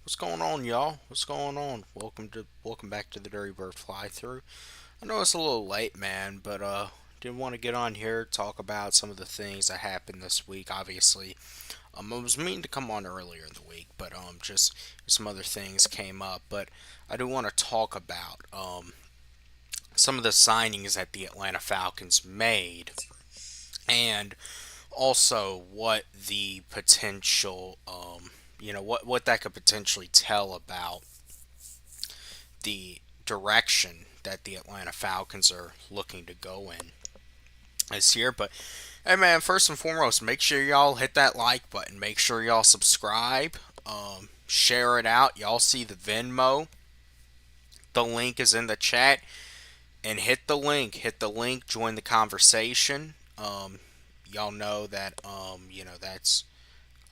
What's going on, y'all? What's going on? Welcome back to the Dirty Bird Fly Through. I know it's a little late, man, but didn't want to get on here talk about some of the things that happened this week. Obviously, I was meaning to come on earlier in the week, but just some other things came up. But I do want to talk about some of the signings that the Atlanta Falcons made, and also what the potential, what that could potentially tell about the direction that the Atlanta Falcons are looking to go in this year. But hey, man, first and foremost, make sure y'all hit that like button. Make sure y'all subscribe. Share it out. Y'all see the Venmo. The link is in the chat. And hit the link. Hit the link. Join the conversation. Y'all know that, that's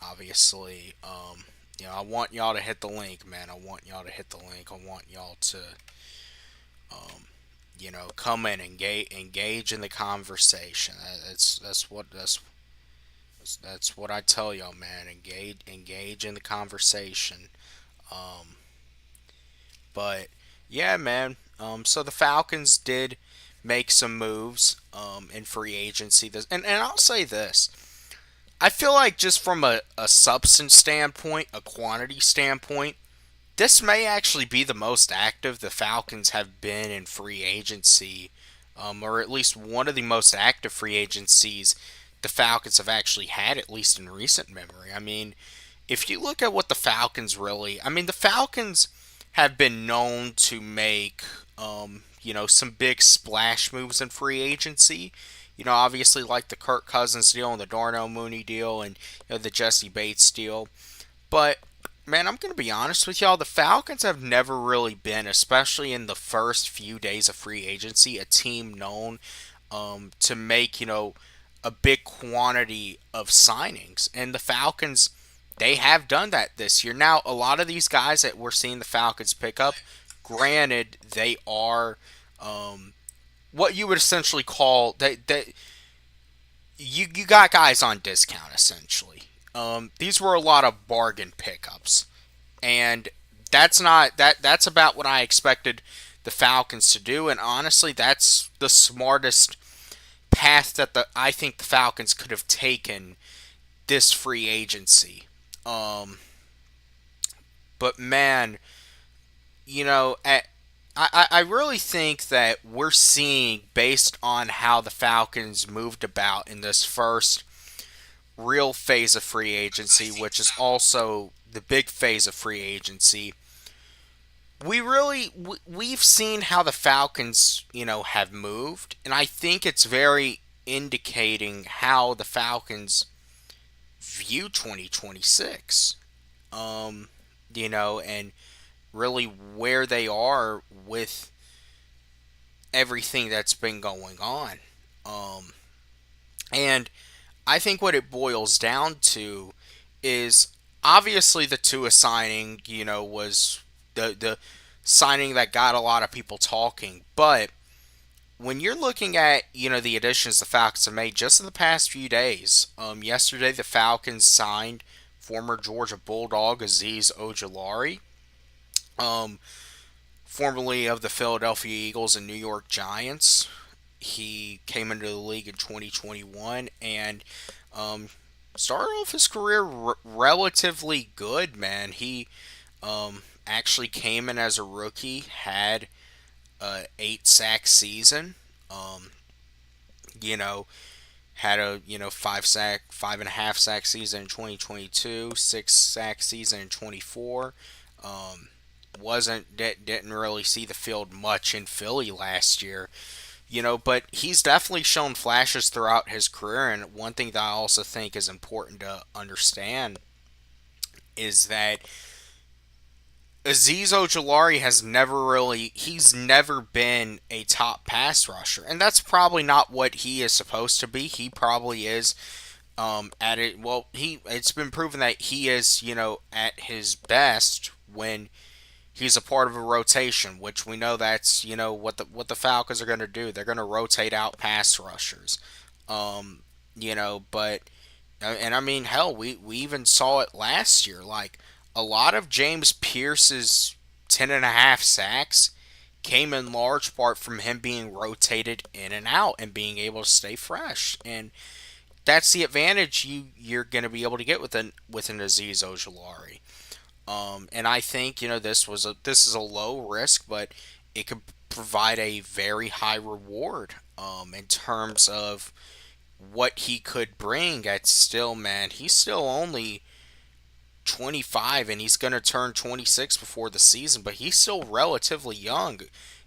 obviously, I want y'all to hit the link, man. I want y'all to hit the link. I want y'all to um, come in and engage in the conversation. That's what I tell y'all, man. Engage in the conversation. Um, but yeah, man. So the Falcons did make some moves in free agency. And I'll say this. I feel like just from a substance standpoint, a quantity standpoint, this may actually be the most active the Falcons have been in free agency, or at least one of the most active free agencies the Falcons have actually had, at least in recent memory. I mean, if you look at what the Falcons really, I mean, the Falcons have been known to make, some big splash moves in free agency. Obviously like the Kirk Cousins deal and the Darnell Mooney deal and the Jesse Bates deal. But man, I'm going to be honest with y'all. The Falcons have never really been, especially in the first few days of free agency, a team known to make, a big quantity of signings. And the Falcons, they have done that this year. Now, a lot of these guys that we're seeing the Falcons pick up, granted, they are what you would essentially call you got guys on discount essentially. These were a lot of bargain pickups, and that's about what I expected the Falcons to do. And honestly, that's the smartest path that I think the Falcons could have taken this free agency. Um, but man, you know, at, I really think that we're seeing, based on how the Falcons moved about in this first real phase of free agency, which is also the big phase of free agency, we've seen how the Falcons, have moved, and I think it's very indicating how the Falcons view 2026. And really where they are with everything that's been going on. Um, and I think what it boils down to is obviously the Tua signing, was the signing that got a lot of people talking. But when you're looking at, the additions the Falcons have made just in the past few days, yesterday the Falcons signed former Georgia Bulldog Azeez Ojulari, um, formerly of the Philadelphia Eagles and New York Giants. He came into the league in 2021 and um, started off his career relatively good, man. He actually came in as a rookie, had a 8 sack season. Um, you know, had a 5.5 sack season in 2022, 6 sack season in 24. Um, didn't really see the field much in Philly last year. But he's definitely shown flashes throughout his career. And one thing that I also think is important to understand is that Azeez Ojulari he's never been a top pass rusher. And that's probably not what he is supposed to be. He probably is at it. Well, it's been proven that he is, at his best when he's a part of a rotation, which we know that's what the Falcons are going to do. They're going to rotate out pass rushers. But and I mean, hell, we even saw it last year. Like a lot of James Pierce's 10.5 sacks came in large part from him being rotated in and out and being able to stay fresh. And that's the advantage you're going to be able to get with an Aziz Ojulari. And I think this is a low risk, but it could provide a very high reward in terms of what he could bring. At still, man, he's still only 25 and he's going to turn 26 before the season, but he's still relatively young.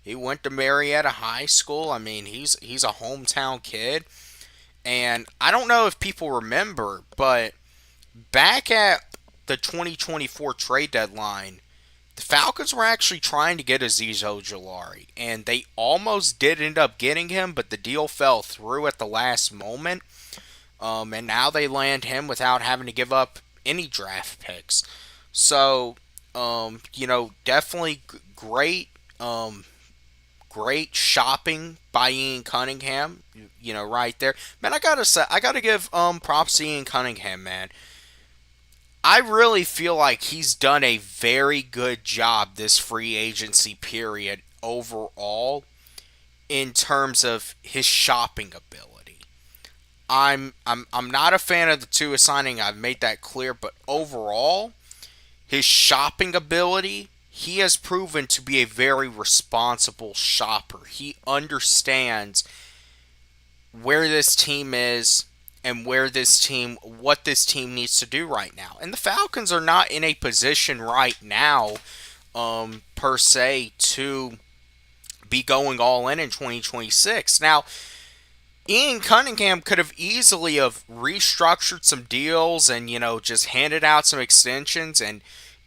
He went to Marietta High School. I mean, he's a hometown kid. And I don't know if people remember, but back at the 2024 trade deadline, the Falcons were actually trying to get Aziz Ojulari, and they almost did end up getting him, but the deal fell through at the last moment. And now they land him without having to give up any draft picks. So, definitely great, great shopping by Ian Cunningham. Right there, man. I gotta give props to Ian Cunningham, man. I really feel like he's done a very good job this free agency period overall in terms of his shopping ability. I'm not a fan of the Tua signing. I've made that clear, but overall, his shopping ability, he has proven to be a very responsible shopper. He understands where this team is and what this team needs to do right now. And the Falcons are not in a position right now, per se, to be going all in 2026. Now, Ian Cunningham could have easily have restructured some deals and just handed out some extensions and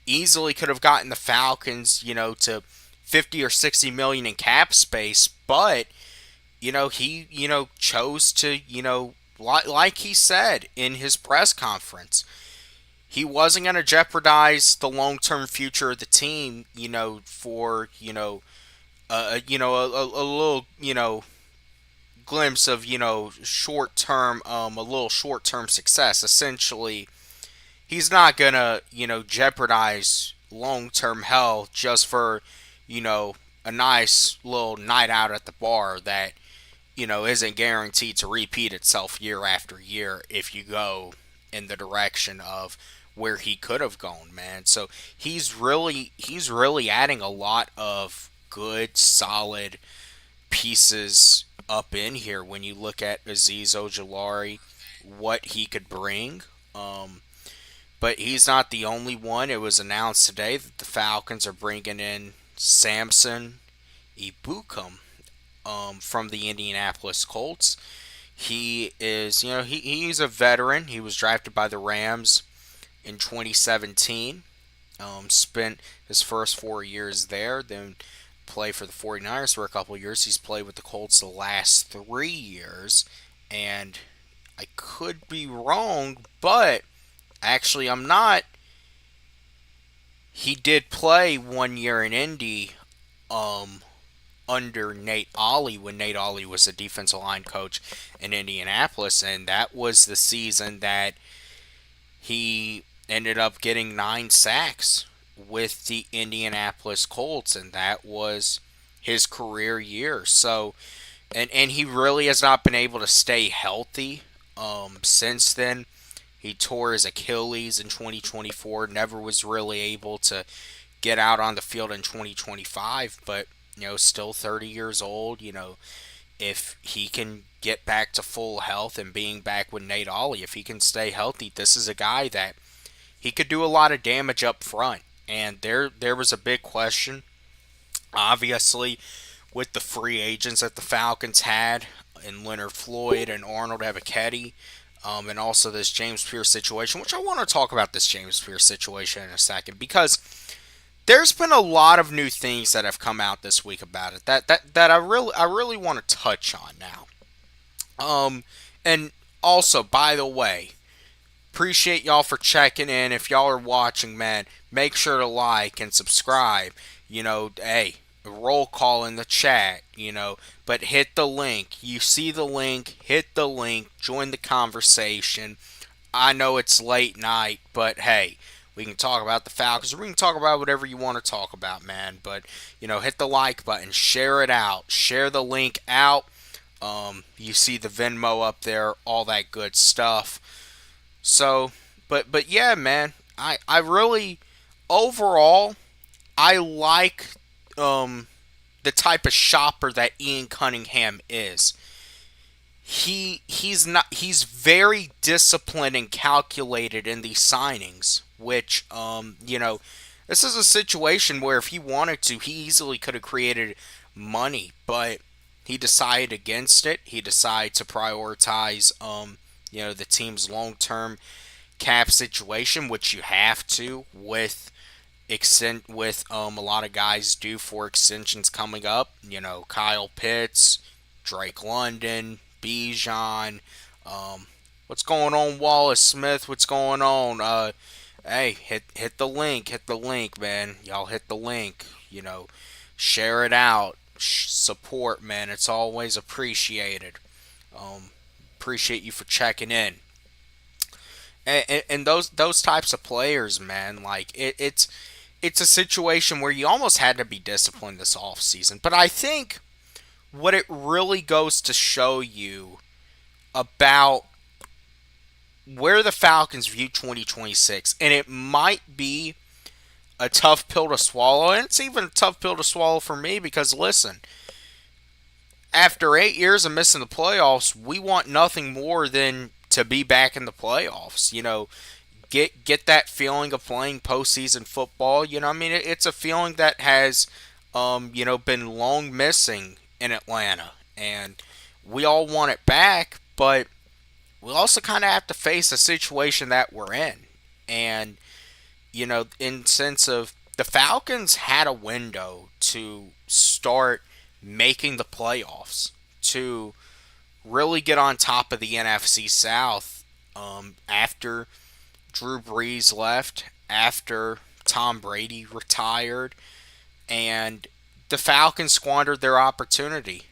easily could have gotten the Falcons to 50 or 60 million in cap space, but he chose to like he said in his press conference, he wasn't going to jeopardize the long-term future of the team for a little glimpse of short-term a little short-term success. Essentially, he's not gonna jeopardize long-term health just for a nice little night out at the bar that isn't guaranteed to repeat itself year after year if you go in the direction of where he could have gone, man. So he's really adding a lot of good solid pieces up in here when you look at Aziz Ojulari, what he could bring. But he's not the only one. It was announced today that the Falcons are bringing in Samson Ebukam from the Indianapolis Colts. He is, he's a veteran. He was drafted by the Rams in 2017. Spent his first 4 years there. Then play for the 49ers for a couple of years. He's played with the Colts the last 3 years. And I could be wrong, but actually I'm not. He did play 1 year in Indy under Nate Ollie when Nate Ollie was a defensive line coach in Indianapolis, and that was the season that he ended up getting 9 sacks with the Indianapolis Colts, and that was his career year. So, and he really has not been able to stay healthy since then. He tore his Achilles in 2024, never was really able to get out on the field in 2025, but still 30 years old. If he can get back to full health and being back with Nate Ollie, if he can stay healthy, this is a guy that he could do a lot of damage up front. And there was a big question, obviously, with the free agents that the Falcons had in Leonard Floyd and Arnold Ebiketie, and also this James Pierce situation, which I want to talk about this James Pierce situation in a second, because there's been a lot of new things that have come out this week about it that I really want to touch on now. And also, by the way, appreciate y'all for checking in. If y'all are watching, man, make sure to like and subscribe. Hey, roll call in the chat, but hit the link. You see the link, hit the link, join the conversation. I know it's late night, but hey, We can talk about the Falcons. We can talk about whatever you want to talk about, man. But hit the like button, share it out, share the link out. You see the Venmo up there, all that good stuff. So, but yeah, man, I really overall I like the type of shopper that Ian Cunningham is. He's very disciplined and calculated in these signings, which this is a situation where if he wanted to, he easily could have created money, but he decided against it. He decided to prioritize the team's long-term cap situation, which you have to with a lot of guys due for extensions coming up. Kyle Pitts, Drake London, Bijan. What's going on, Wallace Smith? What's going on? Hey, hit the link, man. Y'all hit the link. Share it out. Support, man. It's always appreciated. Um, Appreciate you for checking in. And those types of players, man, like it's a situation where you almost had to be disciplined this off season. But I think what it really goes to show you about where the Falcons view 2026, and it might be a tough pill to swallow, and it's even a tough pill to swallow for me because listen, after 8 years of missing the playoffs, we want nothing more than to be back in the playoffs. Get that feeling of playing postseason football. I mean, it's a feeling that has, been long missing in Atlanta, and we all want it back. But we also kind of have to face the situation that we're in, and in sense of the Falcons had a window to start making the playoffs, to really get on top of the NFC South after Drew Brees left, after Tom Brady retired, and the Falcons squandered their opportunity.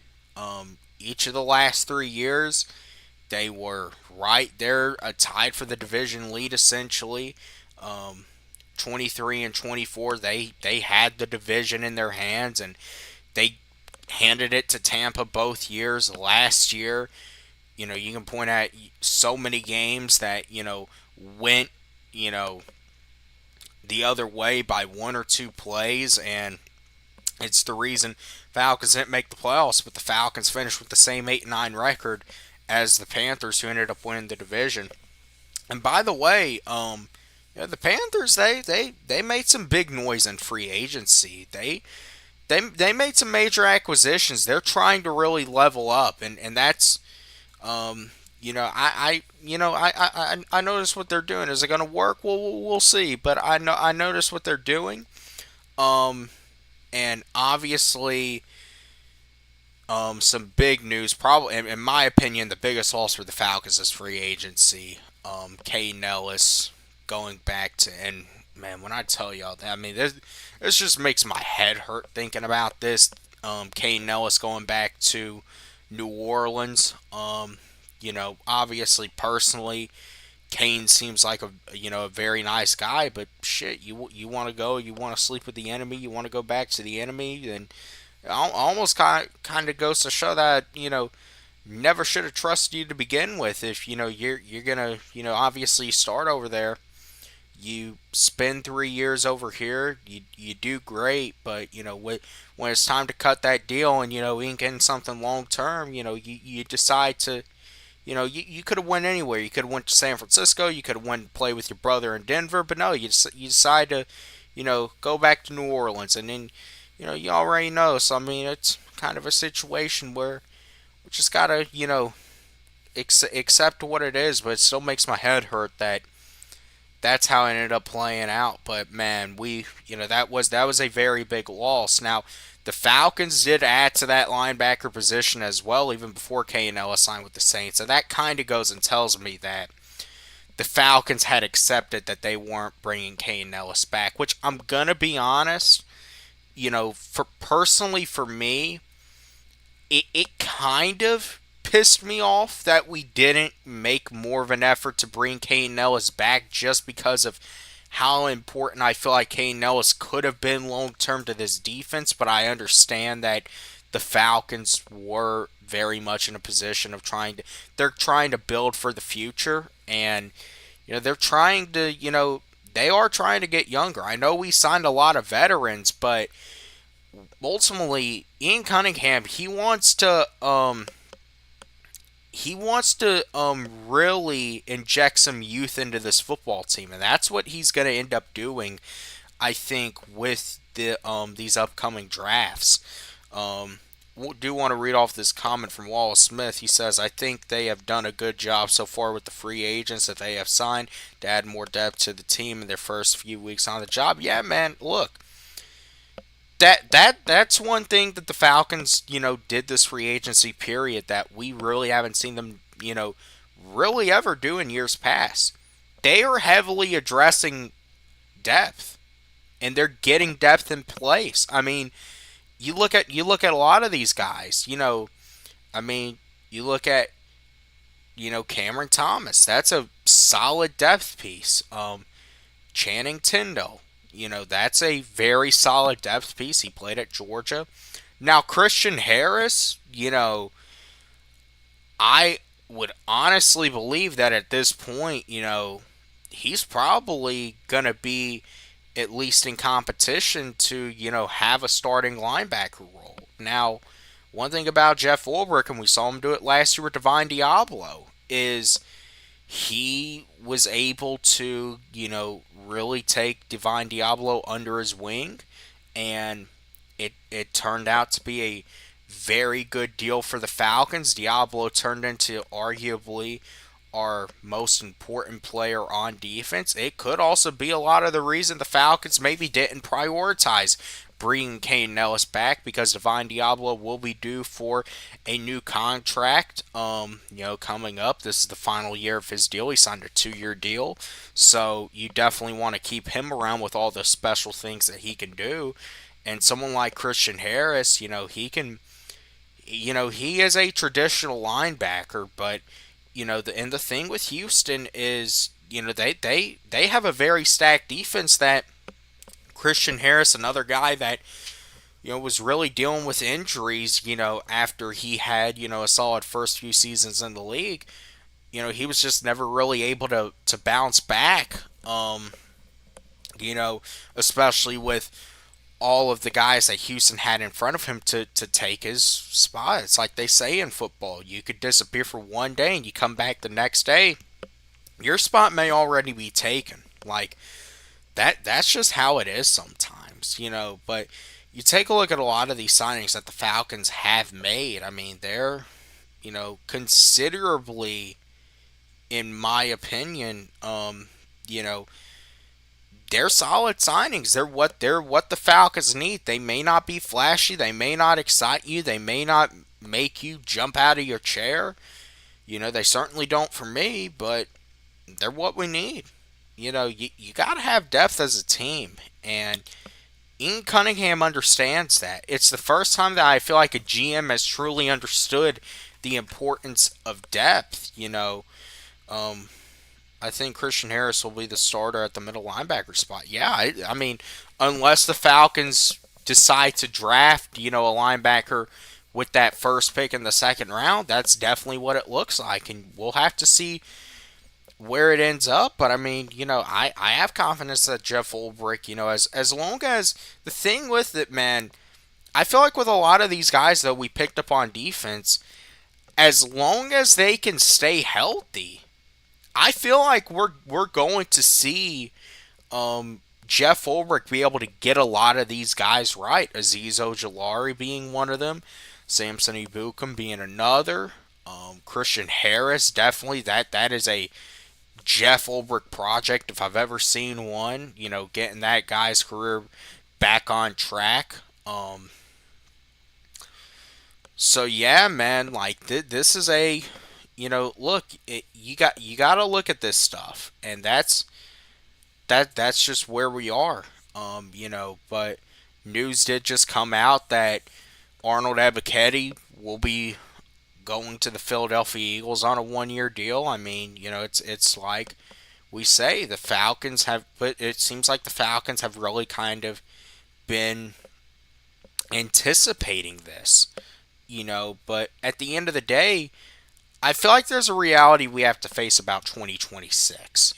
Each of the last 3 years, they were right there, tied for the division lead essentially. 23 and 24, they had the division in their hands, and they handed it to Tampa both years. Last year, you can point out so many games that, went, the other way by one or two plays, and it's the reason Falcons didn't make the playoffs, but the Falcons finished with the same 8-9 record as the Panthers, who ended up winning the division. And by the way, the Panthers, they made some big noise in free agency. They made some major acquisitions. They're trying to really level up, and that's I noticed what they're doing. Is it going to work? Well, we'll see. But I noticed what they're doing. And obviously, some big news. Probably, in my opinion, the biggest loss for the Falcons is free agency. Caden Ellis going back to, and man, when I tell y'all that, I mean, this just makes my head hurt thinking about this. Caden Ellis going back to New Orleans. Obviously, personally, Kane seems like a very nice guy, but shit, you want to go, you want to sleep with the enemy, you want to go back to the enemy, then almost kind of goes to show that never should have trusted you to begin with. If you're gonna obviously start over there, you spend 3 years over here, you do great, but when it's time to cut that deal and ink in something long term, you decide to. You could have went anywhere. You could have went to San Francisco. You could have went and play with your brother in Denver. But no, you decide to, go back to New Orleans. And then, you already know. So, I mean, it's kind of a situation where we just got to, accept what it is. But it still makes my head hurt that that's how it ended up playing out. But, man, that was a very big loss. Now, the Falcons did add to that linebacker position as well, even before K and Ellis signed with the Saints. So that kind of goes and tells me that the Falcons had accepted that they weren't bringing K and Ellis back. Which I'm gonna be honest, for me, it kind of pissed me off that we didn't make more of an effort to bring K and Ellis back just because of how important I feel like Kane Ellis could have been long term to this defense, but I understand that the Falcons were very much in a position of they're trying to build for the future, and they're trying to, they are trying to get younger. I know we signed a lot of veterans, but ultimately Ian Cunningham, he wants to really inject some youth into this football team, and that's what he's going to end up doing, I think, with these upcoming drafts. Um, do want to read off this comment from Wallace Smith. He says, "I think they have done a good job so far with the free agents that they have signed to add more depth to the team in their first few weeks on the job." Yeah, man. Look, that's one thing that the Falcons, did this free agency period that we really haven't seen them, really ever do in years past. They are heavily addressing depth, and they're getting depth in place. I mean, you look at a lot of these guys. I mean, you look at Cameron Thomas. That's a solid depth piece. Channing Tindall. That's a very solid depth piece. He played at Georgia. Now, Christian Harris, I would honestly believe that at this point, he's probably going to be at least in competition to, have a starting linebacker role. Now, one thing about Jeff Ulbrich, and we saw him do it last year with Divine Diablo, is he was able to, really take Divine Diablo under his wing, and it turned out to be a very good deal for the Falcons. Diablo turned into arguably our most important player on defense. It could also be a lot of the reason the Falcons maybe didn't prioritize bringing Kane Ellis back, because Divine Diablo will be due for a new contract. Coming up, this is the final year of his deal. He signed a 2-year deal, so you definitely want to keep him around with all the special things that he can do. And someone like Christian Harris, he is a traditional linebacker, but the thing with Houston is, they have a very stacked defense. That Christian Harris, another guy that was really dealing with injuries, after he had a solid first few seasons in the league. He was just never really able to bounce back. Especially with all of the guys that Houston had in front of him to take his spot. It's like they say in football, you could disappear for one day and you come back the next day, your spot may already be taken. Like that's just how it is sometimes, but you take a look at a lot of these signings that the Falcons have made. I mean, they're, considerably, in my opinion, they're solid signings. They're what the Falcons need. They may not be flashy, they may not excite you, they may not make you jump out of your chair. They certainly don't for me, but they're what we need. You got to have depth as a team, and Ian Cunningham understands that. It's the first time that I feel like a GM has truly understood the importance of depth. I think Christian Harris will be the starter at the middle linebacker spot. Yeah, I mean, unless the Falcons decide to draft, a linebacker with that first pick in the second round, that's definitely what it looks like, and we'll have to see where it ends up. But I mean, I have confidence that Jeff Ulbrich, as long as the thing with it, man, I feel like with a lot of these guys that we picked up on defense, as long as they can stay healthy, I feel like we're going to see Jeff Ulbrich be able to get a lot of these guys right. Azeez Ojulari being one of them, Samson Ebukam being another, Christian Harris definitely. That is a Jeff Ulbrich project if I've ever seen one. Getting that guy's career back on track. So yeah, man, like this is a, look, you got to look at this stuff, and that's just where we are. But news did just come out that Arnold Ebiketie will be going to the Philadelphia Eagles on a 1-year deal. I mean, it's like we say the Falcons have, but it seems like the Falcons have really kind of been anticipating this, but at the end of the day, I feel like there's a reality we have to face about 2026,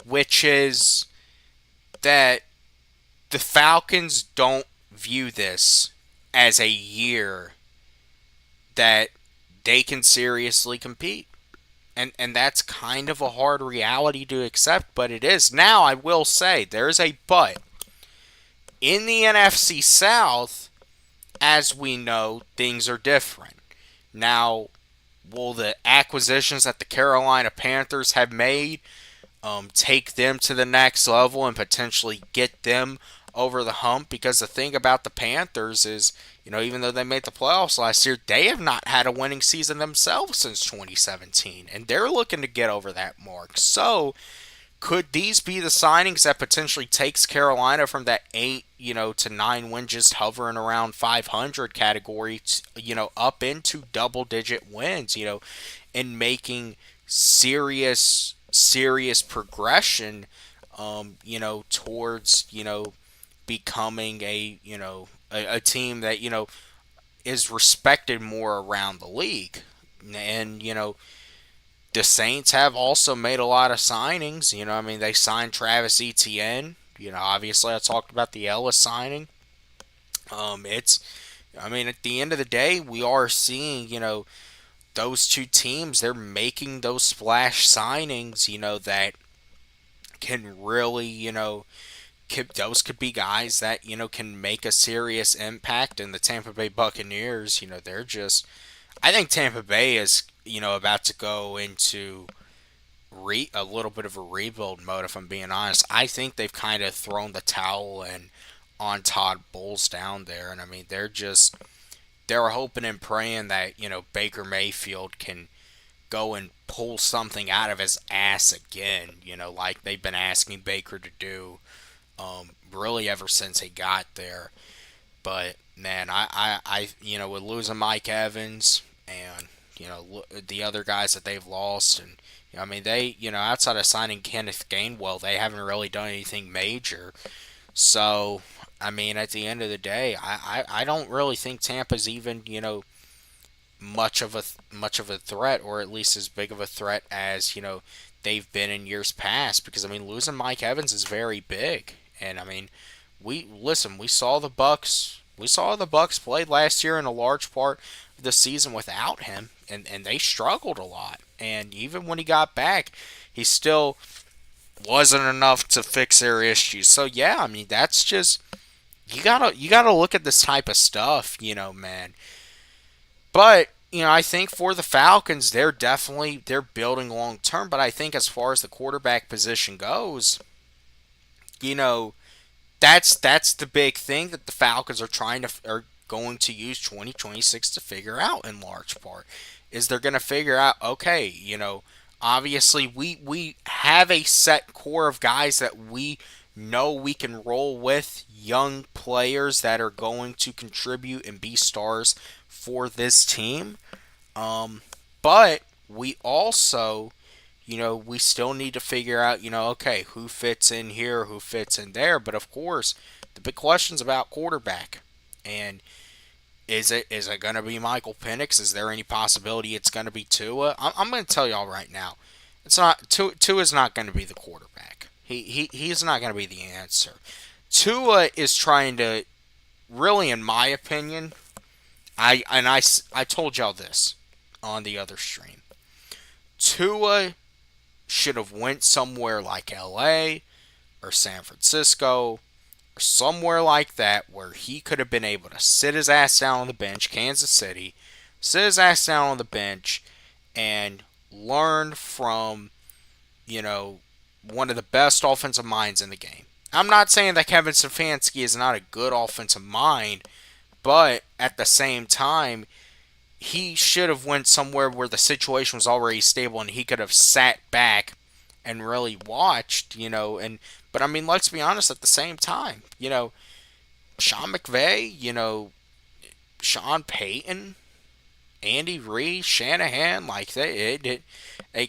which is that the Falcons don't view this as a year that they can seriously compete. And that's kind of a hard reality to accept, but it is. Now, I will say, there's a but. In the NFC South, as we know, things are different. Now, will the acquisitions that the Carolina Panthers have made take them to the next level and potentially get them over the hump? Because the thing about the Panthers is, even though they made the playoffs last year, they have not had a winning season themselves since 2017, and they're looking to get over that mark. So, could these be the signings that potentially takes Carolina from that 8 to 9 win, just hovering around 500 category, up into double-digit wins, and making serious progression, towards becoming a team that is respected more around the league. And the Saints have also made a lot of signings. I mean, they signed Travis Etienne. Obviously, I talked about the Ellis signing. It's, I mean, at the end of the day, we are seeing, those two teams, they're making those splash signings, that can really, those could be guys that, can make a serious impact. And the Tampa Bay Buccaneers, they're just, I think Tampa Bay is, about to go into a little bit of a rebuild mode, if I'm being honest. I think they've kind of thrown the towel in on Todd Bowles down there. And I mean, they're hoping and praying that, Baker Mayfield can go and pull something out of his ass again, like they've been asking Baker to do, really ever since he got there. But man, with losing Mike Evans and the other guys that they've lost, and I mean they, outside of signing Kenneth Gainwell, they haven't really done anything major. So I mean, at the end of the day, I don't really think Tampa's even much of a threat, or at least as big of a threat as they've been in years past. Because I mean, losing Mike Evans is very big, and I mean, we saw the Bucks. We saw the Bucks play last year in a large part of the season without him, and they struggled a lot. And even when he got back, he still wasn't enough to fix their issues. So yeah, I mean, that's just, you gotta look at this type of stuff, man. But I think for the Falcons, they're building long term. But I think as far as the quarterback position goes, you know, that's the big thing that the Falcons are going to use 2026 to figure out in large part, is they're going to figure out, okay, obviously we have a set core of guys that we know we can roll with, young players that are going to contribute and be stars for this team. But we also, we still need to figure out, okay, who fits in here, who fits in there. But of course, the big question's about quarterback. And is it going to be Michael Penix? Is there any possibility it's going to be Tua? I'm going to tell y'all right now, it's not. Tua is not going to be the quarterback. He's not going to be the answer. Tua is trying to, really, in my opinion, I told y'all this on the other stream. Tua should have went somewhere like L.A. or San Francisco or somewhere like that where he could have been able to sit his ass down on the bench, Kansas City, sit his ass down on the bench and learn from, one of the best offensive minds in the game. I'm not saying that Kevin Stefanski is not a good offensive mind, but at the same time, he should have went somewhere where the situation was already stable and he could have sat back and really watched, but I mean, let's be honest, at the same time, Sean McVay, Sean Payton, Andy Reid, Shanahan, like hey,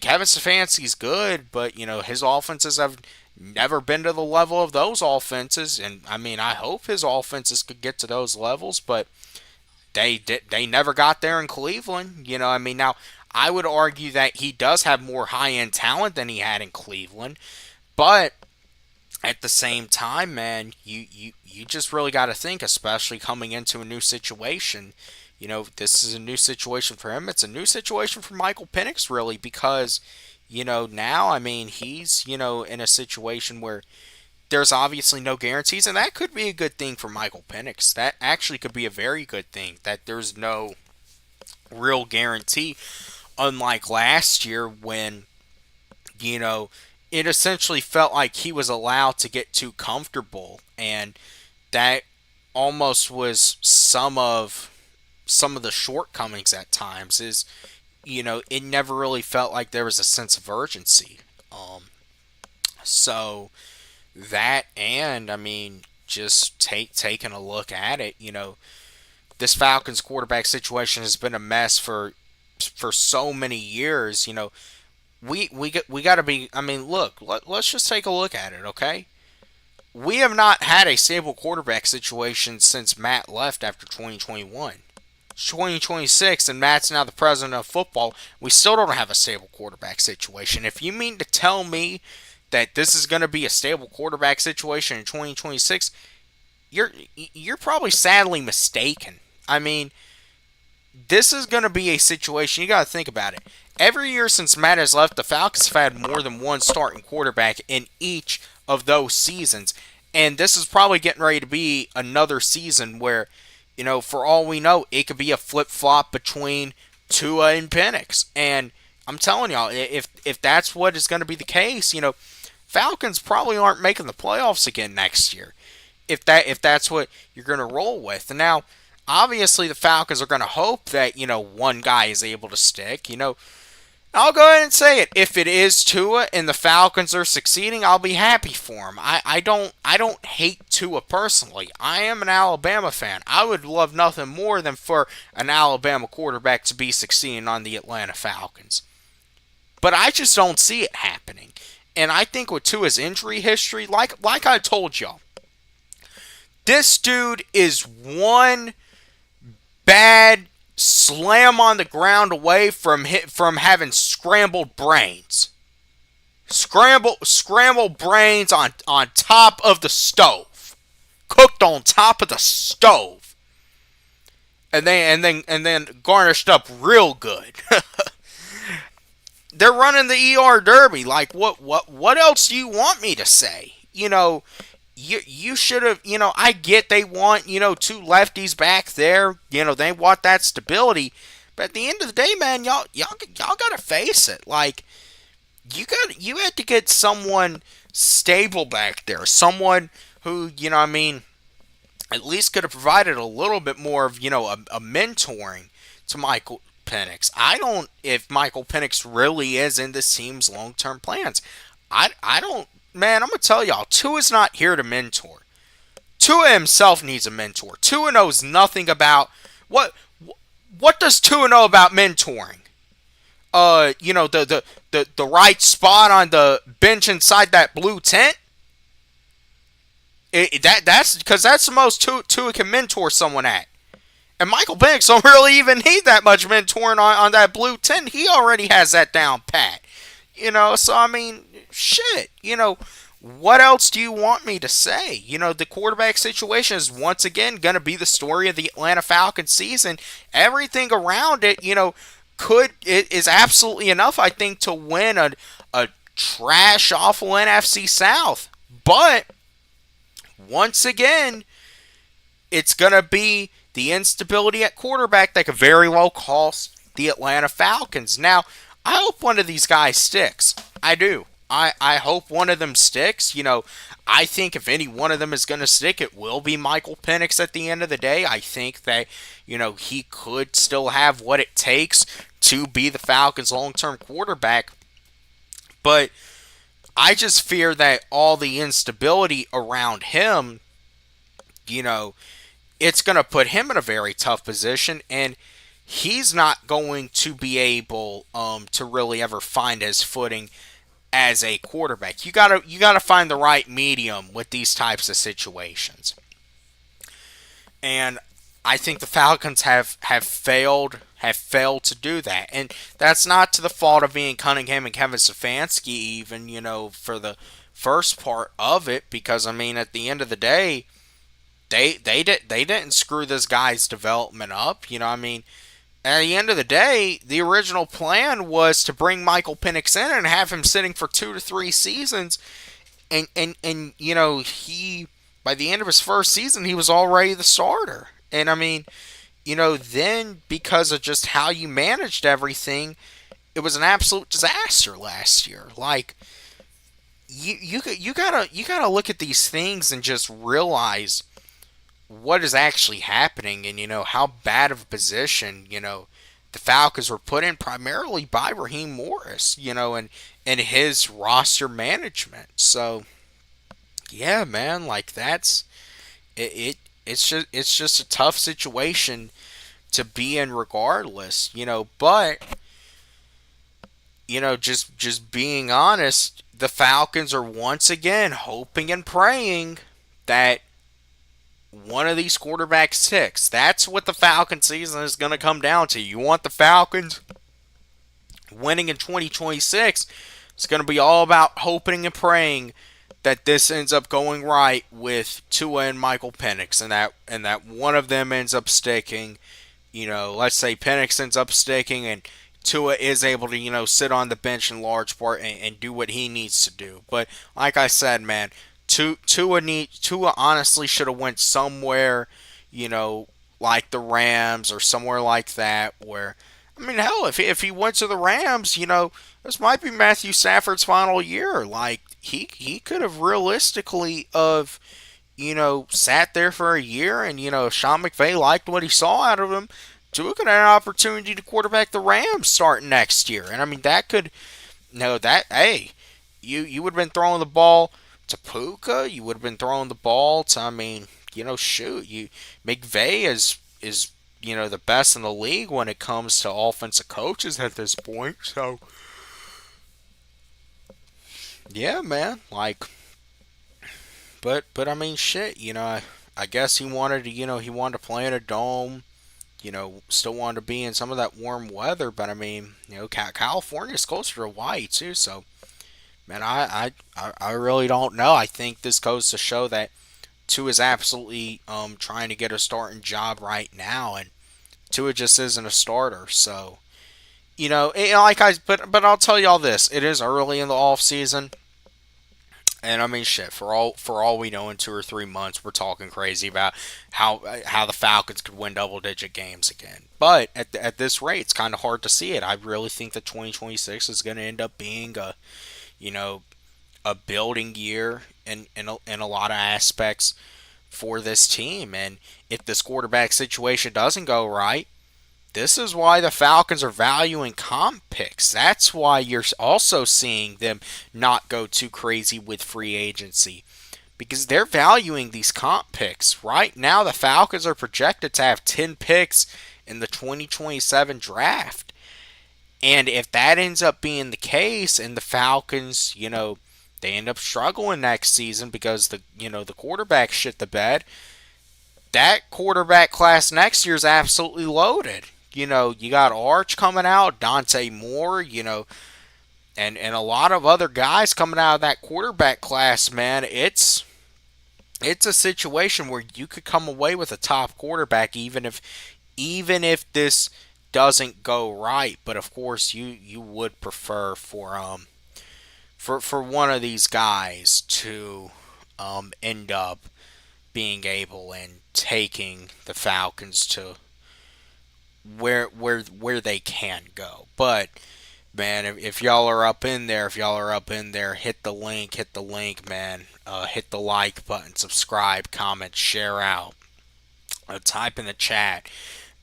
Kevin Stefanski's good, but his offenses have never been to the level of those offenses, and I mean I hope his offenses could get to those levels, but they never got there in Cleveland. I mean now I would argue that he does have more high end talent than he had in Cleveland, but at the same time, man, you just really got to think, especially coming into a new situation. This is a new situation for him. It's a new situation for Michael Penix, really, because now, I mean, he's in a situation where there's obviously no guarantees, and that could be a good thing for Michael Penix. That actually could be a very good thing, that there's no real guarantee, unlike last year when you know, it essentially felt like he was allowed to get too comfortable, and that almost was some of the shortcomings at times. Is it never really felt like there was a sense of urgency. So that, and I mean, just taking a look at it, this Falcons quarterback situation has been a mess for so many years. We got to be. I mean, look, let's just take a look at it, okay? We have not had a stable quarterback situation since Matt left after 2021. 2026, and Matt's now the president of football. We still don't have a stable quarterback situation. If you mean to tell me that this is going to be a stable quarterback situation in 2026, you're probably sadly mistaken. I mean, this is going to be a situation, you got to think about it. Every year since Matt has left, the Falcons have had more than one starting quarterback in each of those seasons. And this is probably getting ready to be another season where, for all we know, it could be a flip-flop between Tua and Penix. And I'm telling y'all, if that's what is going to be the case, Falcons probably aren't making the playoffs again next year. If that's what you're going to roll with. And now, obviously, the Falcons are going to hope that, one guy is able to stick. I'll go ahead and say it. If it is Tua and the Falcons are succeeding, I'll be happy for him. I don't hate Tua personally. I am an Alabama fan. I would love nothing more than for an Alabama quarterback to be succeeding on the Atlanta Falcons. But I just don't see it happening. And I think with Tua's injury history, like I told y'all, this dude is one bad slam on the ground away from having scrambled brains. Scrambled brains on top of the stove. Cooked on top of the stove. And then garnished up real good. They're running the ER Derby. Like what else do you want me to say? You should have, I get they want, two lefties back there. They want that stability. But at the end of the day, man, y'all got to face it. Like, you had to get someone stable back there. Someone who, I mean, at least could have provided a little bit more of, a mentoring to Michael Penix. If Michael Penix really is in this team's long-term plans. I don't, man, I'm going to tell y'all, Tua's not here to mentor. Tua himself needs a mentor. Tua knows nothing about, what does Tua know about mentoring? The right spot on the bench inside that blue tent? That's because that's the most Tua can mentor someone at. And Michael Penix don't really even need that much mentoring on that blue tent. He already has that down pat. So I mean, shit. What else do you want me to say? The quarterback situation is once again going to be the story of the Atlanta Falcons season. Everything around it, is absolutely enough, I think, to win a trash, awful NFC South. But once again, it's going to be the instability at quarterback that could very well cost the Atlanta Falcons. Now, I hope one of these guys sticks. I do. I hope one of them sticks. I think if any one of them is going to stick, it will be Michael Penix at the end of the day. I think that, he could still have what it takes to be the Falcons' long-term quarterback. But I just fear that all the instability around him, it's going to put him in a very tough position. And he's not going to be able to really ever find his footing as a quarterback. You gotta find the right medium with these types of situations. And I think the Falcons have failed to do that. And that's not to the fault of Ian Cunningham and Kevin Stefanski even, for the first part of it, because I mean at the end of the day, they didn't screw this guy's development up. I mean, at the end of the day, the original plan was to bring Michael Penix in and have him sitting for 2 to 3 seasons, and he, by the end of his first season, he was already the starter. And I mean, then because of just how you managed everything, it was an absolute disaster last year. Like you gotta look at these things and just realize what is actually happening, and how bad of a position the Falcons were put in primarily by Raheem Morris, and his roster management. So yeah, man, like that's it. It's just a tough situation to be in, regardless. But just being honest, the Falcons are once again hoping and praying that one of these quarterbacks sticks. That's what the Falcon season is going to come down to. You want the Falcons winning in 2026. It's going to be all about hoping and praying that this ends up going right with Tua and Michael Penix, and that one of them ends up sticking. Let's say Penix ends up sticking, and Tua is able to sit on the bench in large part and do what he needs to do. But like I said, man, Tua honestly should have went somewhere, you know, like the Rams or somewhere like that. Where, I mean, hell, if he went to the Rams, this might be Matthew Stafford's final year. Like he could have realistically sat there for a year, and if Sean McVay liked what he saw out of him, Tua could have an opportunity to quarterback the Rams starting next year. And I mean, that could, that, hey, you would have been throwing the ball to Puka. You would have been throwing the ball to, I mean, shoot, McVay is the best in the league when it comes to offensive coaches at this point. So yeah, man, like, but I mean, shit, I guess he wanted to, he wanted to play in a dome. Still wanted to be in some of that warm weather, but I mean, California is closer to Hawaii too. So, man, I really don't know. I think this goes to show that Tua is absolutely trying to get a starting job right now, and Tua just isn't a starter. So, but I'll tell you all this: it is early in the off season. And I mean, shit. For all we know, in 2 or 3 months, we're talking crazy about how the Falcons could win double digit games again. But at this rate, it's kind of hard to see it. I really think that 2026 is going to end up being you know a building year in a lot of aspects for this team. And if this quarterback situation doesn't go right, this is why the Falcons are valuing comp picks. That's why you're also seeing them not go too crazy with free agency, because they're valuing these comp picks. Right now, the Falcons are projected to have 10 picks in the 2027 draft. And if that ends up being the case, and the Falcons, they end up struggling next season because the quarterback shit the bed, that quarterback class next year is absolutely loaded. You got Arch coming out, Dante Moore, and a lot of other guys coming out of that quarterback class, man. It's a situation where you could come away with a top quarterback even if this doesn't go right. But of course, you would prefer for one of these guys to end up being able and taking the Falcons to where they can go. But man, if y'all are up in there, hit the link, man. Hit the like button, subscribe, comment, share out, type in the chat,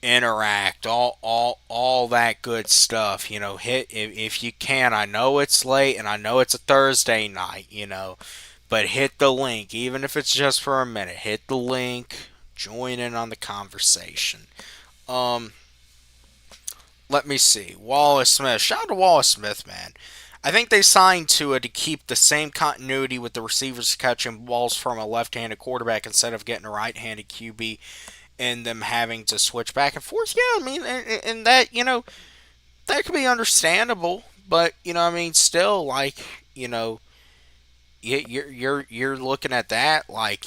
interact, all that good stuff. Hit if you can. I know it's late and I know it's a Thursday night, but hit the link, even if it's just for a minute. Hit the link, join in on the conversation. Um, let me see. Wallace Smith. Shout out to Wallace Smith, man. I think they signed Tua to keep the same continuity with the receivers catching balls from a left-handed quarterback instead of getting a right-handed QB and them having to switch back and forth. Yeah, I mean, and that that could be understandable, but I mean, still like you're looking at that like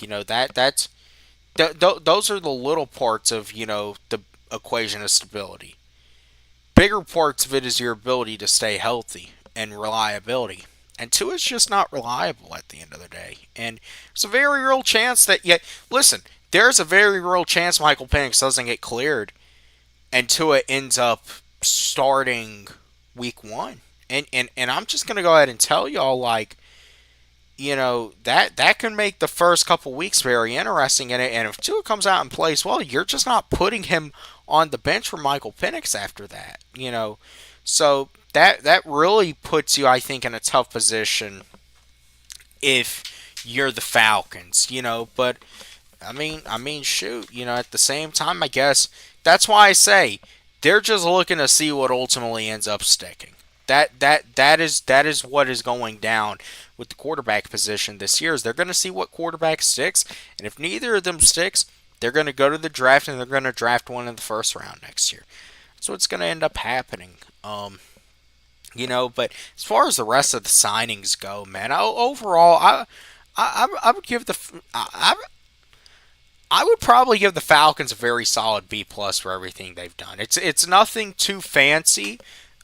those are the little parts of the equation of stability. Bigger parts of it is your ability to stay healthy and reliability. And two is just not reliable at the end of the day. And there's a very real chance that listen, there's a very real chance Michael Penix doesn't get cleared and Tua ends up starting week one. And I'm just gonna go ahead and tell y'all like that can make the first couple weeks very interesting in it. And if Tua comes out and plays well, you're just not putting him on the bench for Michael Penix after that. So that really puts you, I think, in a tough position if you're the Falcons. But shoot. At the same time, I guess that's why I say they're just looking to see what ultimately ends up sticking. That is what is going down with the quarterback position this year. Is they're going to see what quarterback sticks, and if neither of them sticks, they're going to go to the draft and they're going to draft one in the first round next year. So it's going to end up happening. But as far as the rest of the signings go, man, overall, I would give I would probably give the Falcons a very solid B plus for everything they've done. It's nothing too fancy.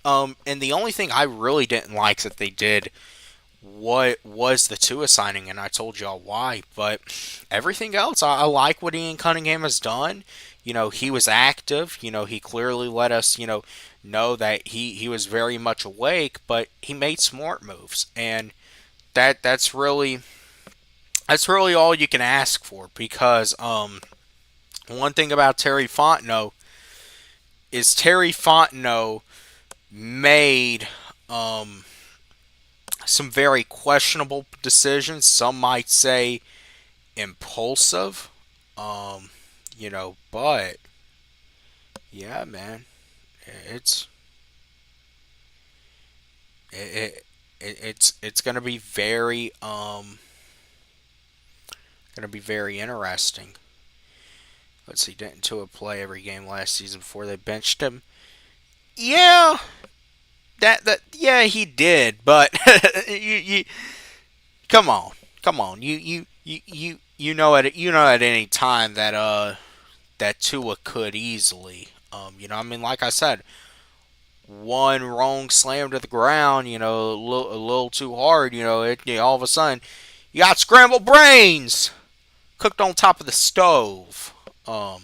And the only thing I really didn't like that they did what was the Tua signing, and I told y'all why. But everything else, I like what Ian Cunningham has done. He was active. He clearly let us, know that he was very much awake, but he made smart moves, and that's really all you can ask for. Because one thing about Terry Fontenot is Terry Fontenot made some very questionable decisions. Some might say impulsive. But yeah, man, it's it's gonna be very interesting. Let's see, didn't Tua play every game last season before they benched him? Yeah, yeah, he did, but you come on, come on, at any time that that Tua could easily like I said, one wrong slam to the ground, a little too hard, all of a sudden you got scrambled brains cooked on top of the stove. But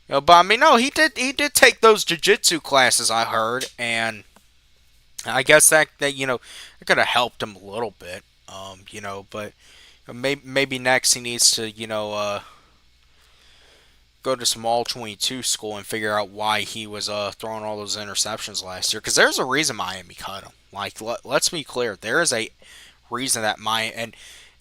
I mean, no, he did take those jiu-jitsu classes, I heard, and I guess that it could have helped him a little bit. But maybe next he needs to go to some all 22 school and figure out why he was throwing all those interceptions last year. Because there's a reason Miami cut him. Like, let's be clear, there is a reason that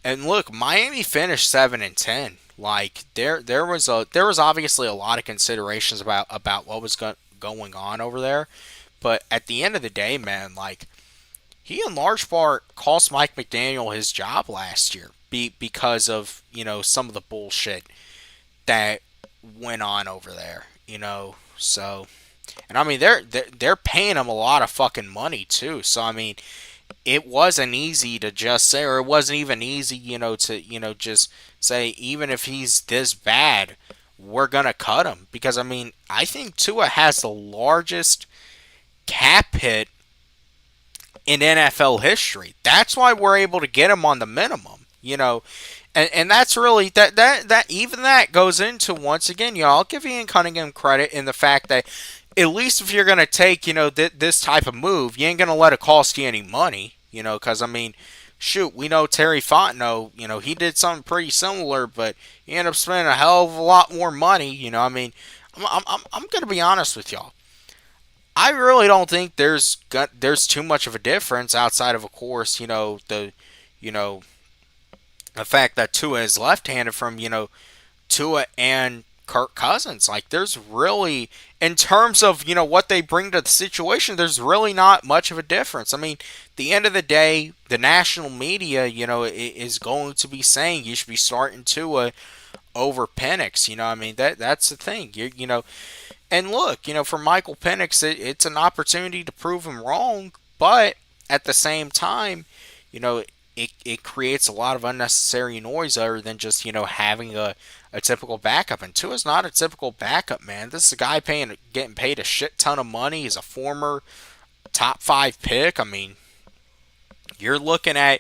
and look, Miami finished 7-10. Like there was obviously a lot of considerations about what was going on over there, but at the end of the day, man, like he in large part cost Mike McDaniel his job last year because of some of the bullshit that went on over there. So and I mean they're paying him a lot of fucking money too. So I mean it wasn't easy to just say, or it wasn't even easy, to, just say, even if he's this bad, we're going to cut him. Because, I mean, I think Tua has the largest cap hit in NFL history. That's why we're able to get him on the minimum, And that's really, that even that goes into, once again, I'll give Ian Cunningham credit in the fact that at least if you're going to take, this type of move, you ain't going to let it cost you any money, because, I mean, shoot, we know Terry Fontenot, he did something pretty similar, but he ended up spending a hell of a lot more money, I mean, I'm going to be honest with y'all. I really don't think there's too much of a difference outside of course, the fact that Tua is left-handed from, Tua and Kirk Cousins. Like, there's really, in terms of what they bring to the situation, there's really not much of a difference. I mean, at the end of the day, the national media, is going to be saying you should be starting Tua over Penix. I mean that's the thing. And look, for Michael Penix, it's an opportunity to prove him wrong, but at the same time, you know, it creates a lot of unnecessary noise other than just, having a typical backup. And Tua's not a typical backup, man. This is a guy getting paid a shit ton of money. He's a former top 5 pick. I mean, you're looking at,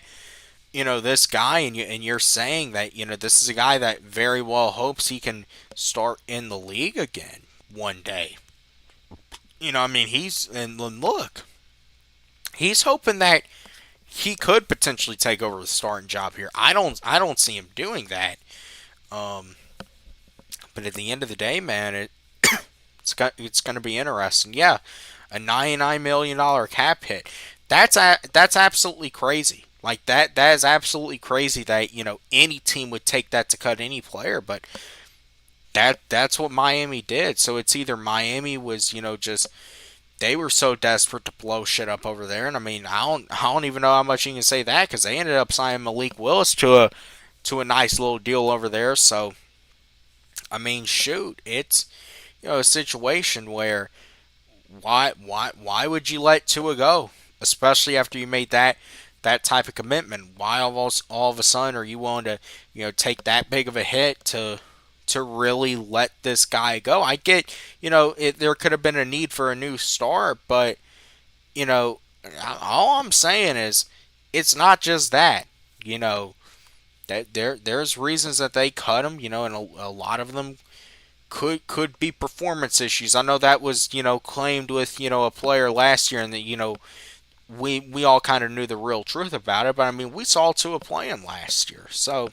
this guy and you're saying that, this is a guy that very well hopes he can start in the league again one day. I mean, and look, he's hoping that he could potentially take over the starting job here. I don't see him doing that. Um, but at the end of the day, man, it's going to be interesting. Yeah, a $99 million cap hit. That's absolutely crazy. Like that is absolutely crazy that any team would take that to cut any player. But that's what Miami did. So it's either Miami was just they were so desperate to blow shit up over there, and I mean I don't even know how much you can say that because they ended up signing Malik Willis to a nice little deal over there. So I mean, shoot, it's a situation where why would you let Tua go, especially after you made that type of commitment? Why all of a sudden are you willing to take that big of a hit to really let this guy go? I get there could have been a need for a new star, but all I'm saying is it's not just that. That there's reasons that they cut him, and a lot of them could be performance issues. I know that was claimed with a player last year, and that we all kind of knew the real truth about it. But I mean, we saw Tua playing last year, so.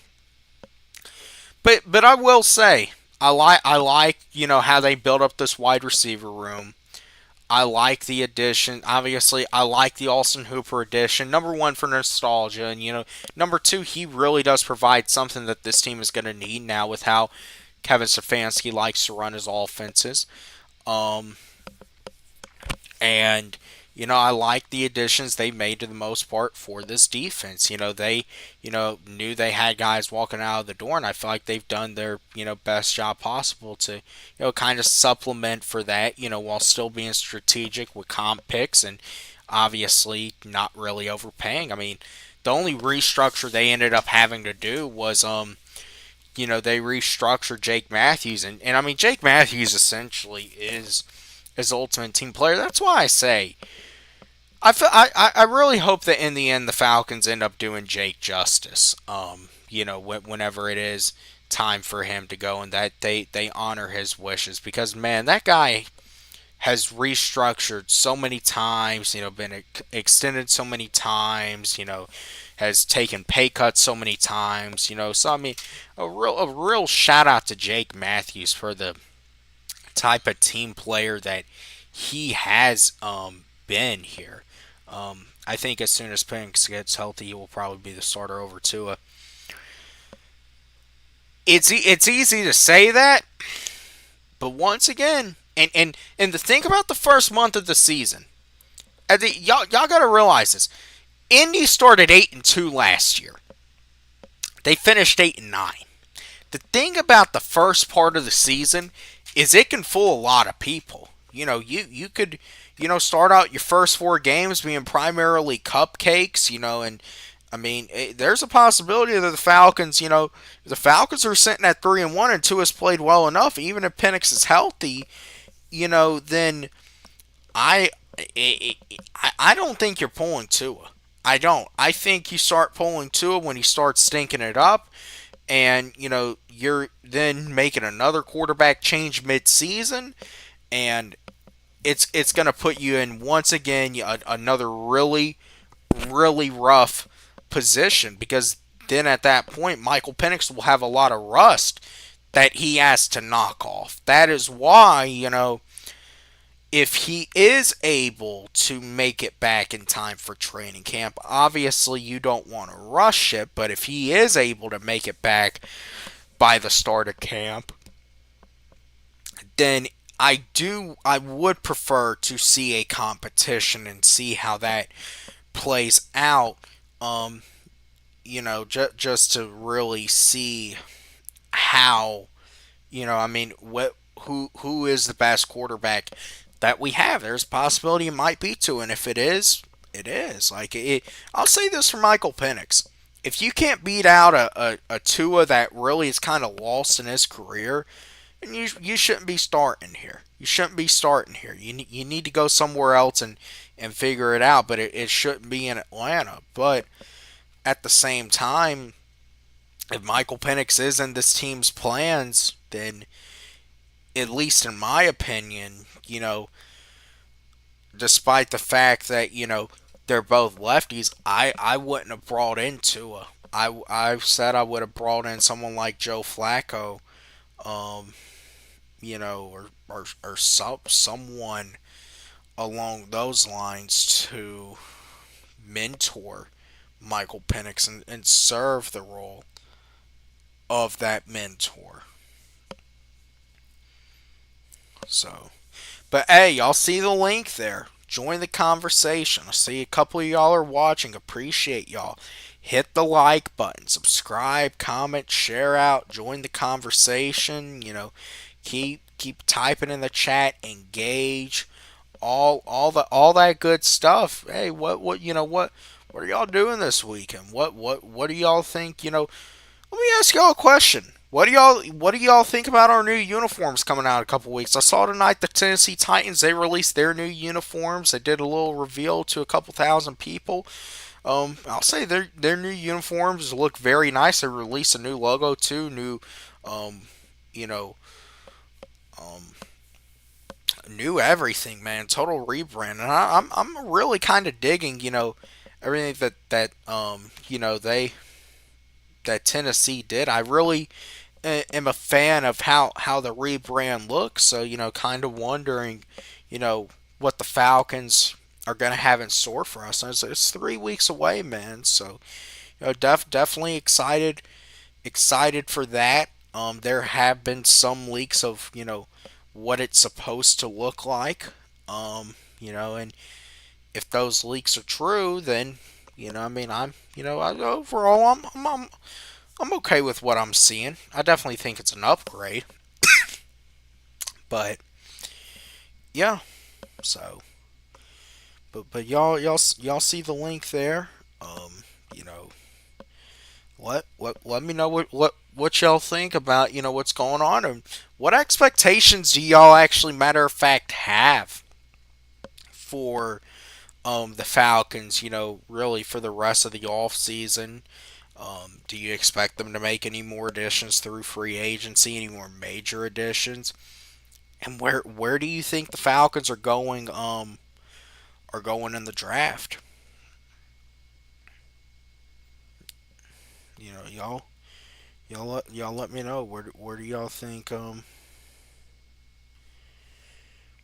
But I will say I like how they built up this wide receiver room. I like the addition. Obviously, I like the Austin Hooper addition. Number one for nostalgia, and number two, he really does provide something that this team is going to need now with how Kevin Stefanski likes to run his offenses. Um, and I like the additions they made to the most part for this defense. They knew they had guys walking out of the door, and I feel like they've done their best job possible to kind of supplement for that. While still being strategic with comp picks and obviously not really overpaying. I mean, the only restructure they ended up having to do was they restructured Jake Matthews, and I mean Jake Matthews essentially is ultimate team player. That's why I say I really hope that in the end the Falcons end up doing Jake justice. Whenever it is time for him to go, and that they honor his wishes, because man, that guy has restructured so many times. Been extended so many times. Has taken pay cuts so many times. So I mean, a real shout out to Jake Matthews for the type of team player that he has been here. I think as soon as Penix gets healthy, he will probably be the starter over Tua. It's easy to say that, but once again, and to think about the first month of the season, y'all got to realize this. Indy started 8-2 last year. They finished 8-9. The thing about the first part of the season is it can fool a lot of people. You could start out your first 4 games being primarily cupcakes, and I mean, there's a possibility that the Falcons are sitting at 3-1 and Tua's played well enough, even if Penix is healthy, then I I don't think you're pulling Tua. I don't. I think you start pulling Tua when he starts stinking it up, and you're then making another quarterback change mid-season, and it's going to put you in once again another really really rough position, because then at that point Michael Penix will have a lot of rust that he has to knock off. That is why if he is able to make it back in time for training camp, obviously you don't want to rush it, but if he is able to make it back by the start of camp, then I would prefer to see a competition and see how that plays out. Um, just to really see how, I mean, what who is the best quarterback that we have. There's a possibility it might be two, and if it is, it is. I'll say this for Michael Penix. If you can't beat out a Tua that really is kind of lost in his career, and you shouldn't be starting here. You shouldn't be starting here. You need to go somewhere else and figure it out. But it shouldn't be in Atlanta. But at the same time, if Michael Penix is in this team's plans, then at least in my opinion, despite the fact that they're both lefties, I wouldn't have brought in Tua. I said I would have brought in someone like Joe Flacco, um, or someone along those lines to mentor Michael Penix and serve the role of that mentor. So, but hey, y'all see the link there. Join the conversation. I see a couple of y'all are watching. Appreciate y'all. Hit the like button, subscribe, comment, share out, join the conversation. Keep typing in the chat, engage, all that good stuff. Hey, what are y'all doing this weekend? What do y'all think? Let me ask y'all a question. What do y'all think about our new uniforms coming out in a couple weeks? I saw tonight the Tennessee Titans, they released their new uniforms. They did a little reveal to a couple thousand people. I'll say their new uniforms look very nice. They released a new logo too, new you know um, new everything, man. Total rebrand, and I'm really kind of digging, everything that Tennessee did. I really am a fan of how the rebrand looks. So kind of wondering, what the Falcons are going to have in store for us. And it's 3 weeks away, man. So definitely excited for that. There have been some leaks of what it's supposed to look like. And if those leaks are true, then I mean, overall, I'm okay with what I'm seeing. I definitely think it's an upgrade, but yeah. So, but y'all see the link there. You know, let me know what y'all think about what's going on, and what expectations do y'all actually, matter of fact, have for the Falcons, really for the rest of the off season. Do you expect them to make any more additions through free agency, any more major additions? And where do you think the Falcons are going in the draft? Y'all let me know, where do y'all think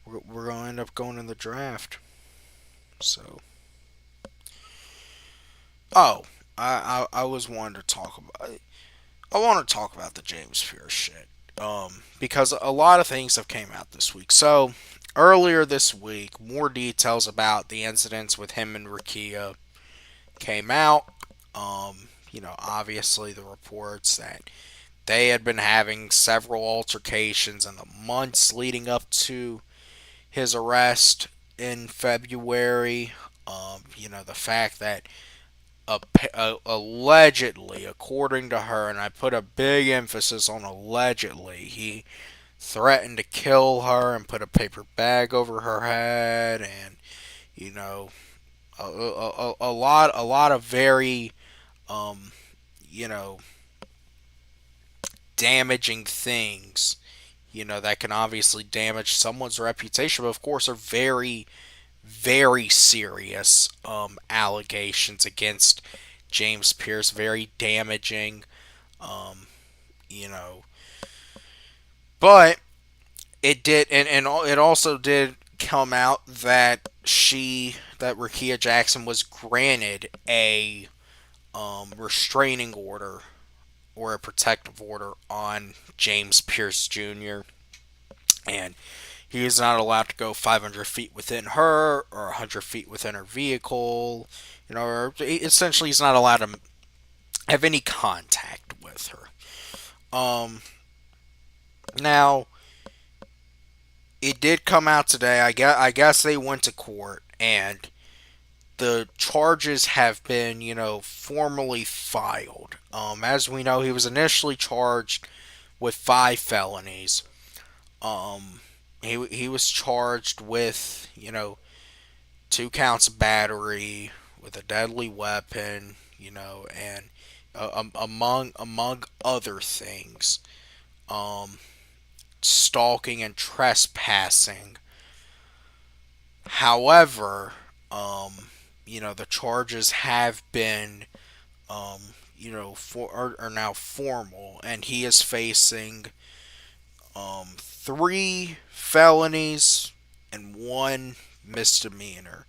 we're going to end up going in the draft? So, oh, I was wanting to talk about I want to talk about the James Pierce shit. Because a lot of things have came out this week. So earlier this week, more details about the incidents with him and Rakia came out. Obviously the reports that they had been having several altercations in the months leading up to his arrest in February. The fact that allegedly, according to her, and I put a big emphasis on allegedly, he threatened to kill her and put a paper bag over her head, and you know, a lot of very, um, you know, damaging things. That can obviously damage someone's reputation, but of course are very, very serious allegations against James Pierce. Very damaging. Um, you know, but it did, and it also did come out that Rakia Jackson was granted a restraining order or a protective order on James Pierce Jr. And He is not allowed to go 500 feet within her or 100 feet within her vehicle. Or essentially he's not allowed to have any contact with her. Um, Now it did come out today. I guess they went to court and the charges have been, formally filed. As we know, he was initially charged with 5 felonies. He was charged with, 2 counts of battery with a deadly weapon, and among other things, um, stalking and trespassing. However, the charges have been, are now formal, and he is facing 3 felonies and 1 misdemeanor.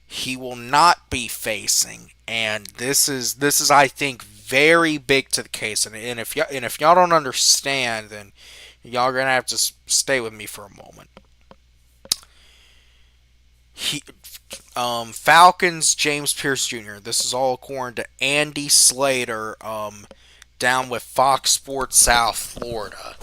He will not be facing, and this is I think very big to the case. And if y'all don't understand, then y'all are gonna have to stay with me for a moment. He, Falcons James Pierce Jr. This is all according to Andy Slater, down with Fox Sports South Florida.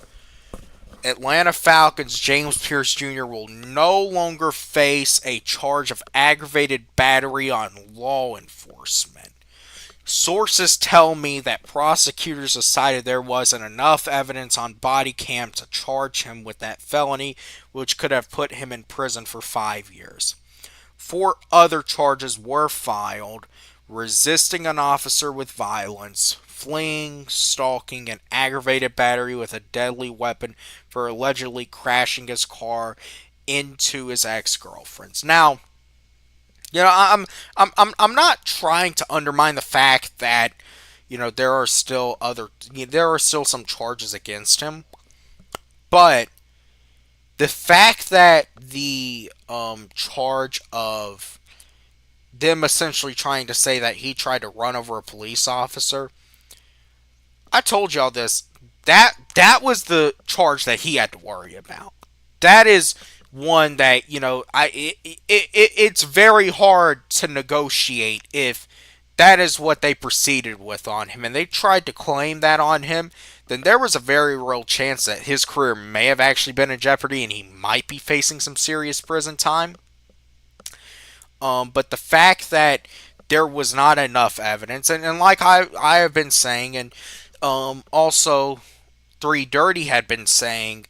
Atlanta Falcons James Pierce Jr. will no longer face a charge of aggravated battery on law enforcement. Sources tell me that prosecutors decided there wasn't enough evidence on body cam to charge him with that felony, which could have put him in prison for 5 years. 4 other charges were filed: resisting an officer with violence, fleeing, stalking, and aggravated battery with a deadly weapon for allegedly crashing his car into his ex-girlfriend's. Now, I'm not trying to undermine the fact that there are still some charges against him, but the fact that the charge of them essentially trying to say that he tried to run over a police officer, I told y'all this. That was the charge that he had to worry about. That is one that it's very hard to negotiate if that is what they proceeded with on him, and they tried to claim that on him. Then there was a very real chance that his career may have actually been in jeopardy, and he might be facing some serious prison time. But the fact that there was not enough evidence, and like I have been saying, and also Three Dirty had been saying,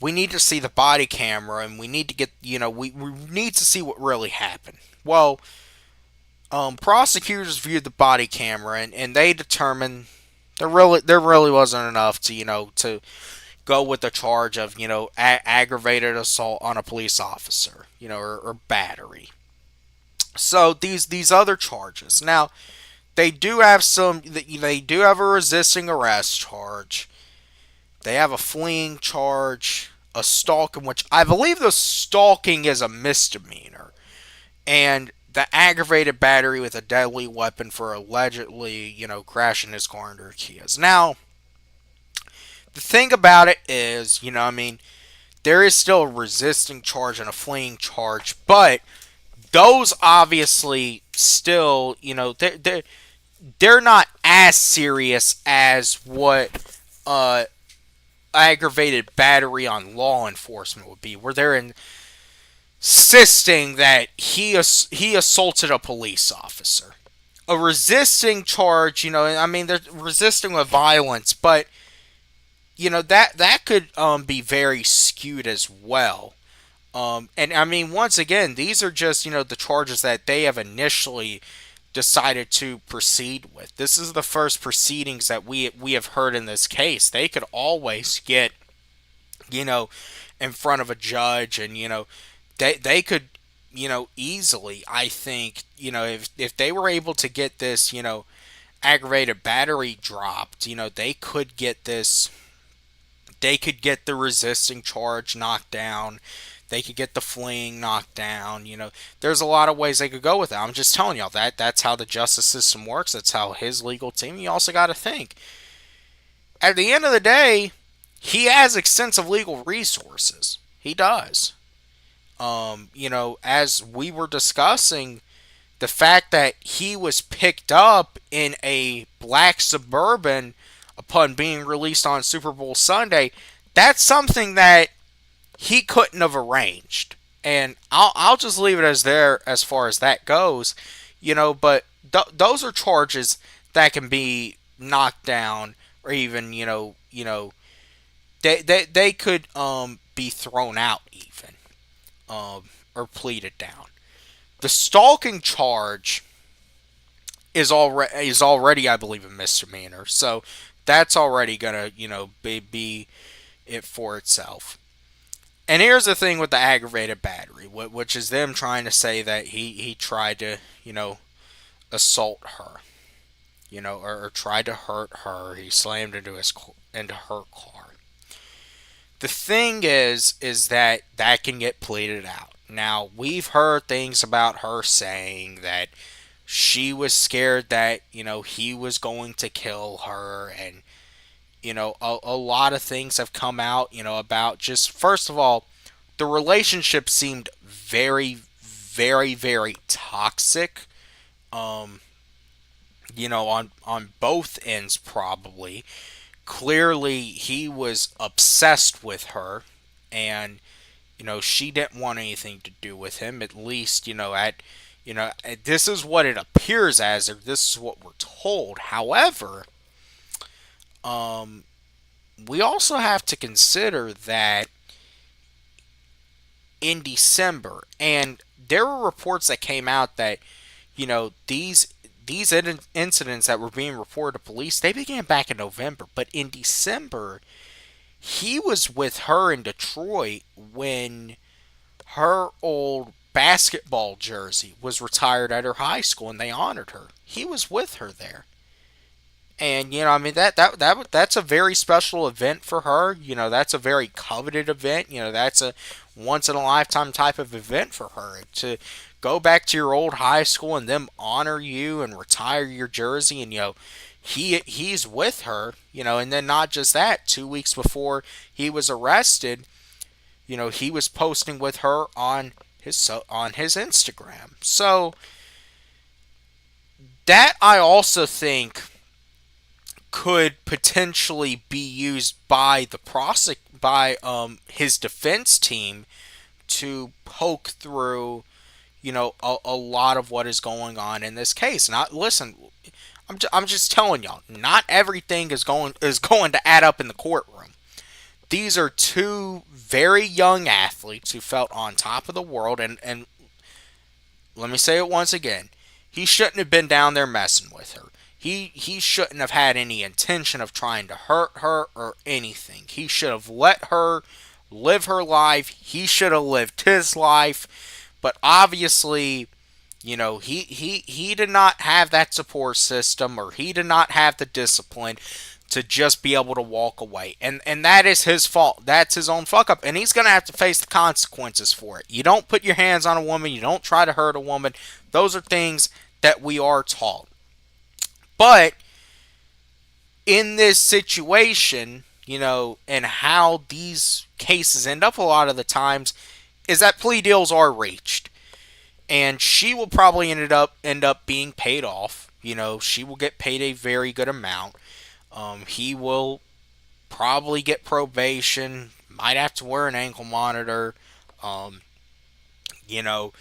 we need to see the body camera, and we need to get, we need to see what really happened. Well, prosecutors viewed the body camera, and they determined there really wasn't enough to go with the charge of aggravated assault on a police officer, or battery. So these other charges. Now, they do have a resisting arrest charge. They have a fleeing charge, a stalking, which I believe the stalking is a misdemeanor, and the aggravated battery with a deadly weapon for allegedly, crashing his car into Kia's. Now, the thing about it is, there is still a resisting charge and a fleeing charge, but those obviously still, they're not as serious as what aggravated battery on law enforcement would be, where they're insisting that he assaulted a police officer. A resisting charge, they're resisting with violence, but that could be very skewed as well. And once again, these are just the charges that they have initially decided to proceed with. This is the first proceedings that we have heard in this case. They could always get in front of a judge, and they could easily, I think, if they were able to get this aggravated battery dropped, they could get this. They could get the resisting charge knocked down. They could get the fleeing knocked down. There's a lot of ways they could go with it. I'm just telling y'all that's how the justice system works. That's how his legal team. You also got to think. At the end of the day, he has extensive legal resources. He does. As we were discussing, the fact that he was picked up in a black Suburban upon being released on Super Bowl Sunday, that's something that he couldn't have arranged. And I'll just leave it as there as far as that goes, but those are charges that can be knocked down, or even they could be thrown out even, or pleaded down. The stalking charge is already, I believe, a misdemeanor. So that's already gonna be it for itself. And here's the thing with the aggravated battery, which is them trying to say that he tried to assault her, or tried to hurt her. He slammed into her car. The thing is that can get pleaded out. Now, we've heard things about her saying that she was scared that, he was going to kill her. And, a lot of things have come out, about just, first of all, the relationship seemed very, very, very toxic. Um, on both ends, probably. Clearly, he was obsessed with her, and she didn't want anything to do with him. At least, this is what it appears as, or this is what we're told. However, um, we also have to consider that in December, and there were reports that came out that these incidents that were being reported to police, they began back in November, but in December he was with her in Detroit when her old basketball jersey was retired at her high school, and they honored her. He was with her there. And I mean, that's a very special event for her. That's a very coveted event. That's a once in a lifetime type of event for her to go back to your old high school and them honor you and retire your jersey. And he's with her. And then not just that, 2 weeks before he was arrested, he was posting with her on his Instagram. So that, I also think, could potentially be used by his defense team to poke through a lot of what is going on in this case. Not listen, I'm just telling y'all, not everything is going to add up in the courtroom. These are two very young athletes who felt on top of the world, and let me say it once again. He shouldn't have been down there messing with her. He shouldn't have had any intention of trying to hurt her or anything. He should have let her live her life. He should have lived his life. But obviously, he did not have that support system, or he did not have the discipline to just be able to walk away. And that is his fault. That's his own fuck up. And he's going to have to face the consequences for it. You don't put your hands on a woman. You don't try to hurt a woman. Those are things that we are taught. But in this situation, and how these cases end up a lot of the times, is that plea deals are reached. And she will probably end up being paid off. She will get paid a very good amount. He will probably get probation, might have to wear an ankle monitor, you know,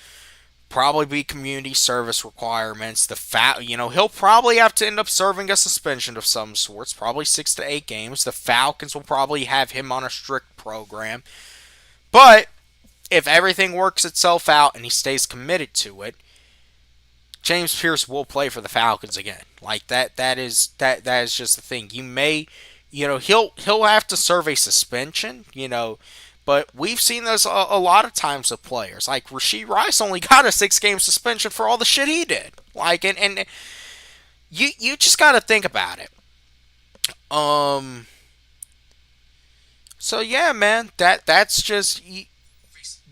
probably be community service requirements. He'll probably have to end up serving a suspension of some sorts, probably 6 to 8 games. The Falcons will probably have him on a strict program. But if everything works itself out and he stays committed to it, James Pierce will play for the Falcons again. Like that is just the thing. He'll have to serve a suspension, but we've seen this a lot of times with players. Like Rashee Rice only got a 6-game suspension for all the shit he did. Like and you just got to think about it. So yeah, man, that's just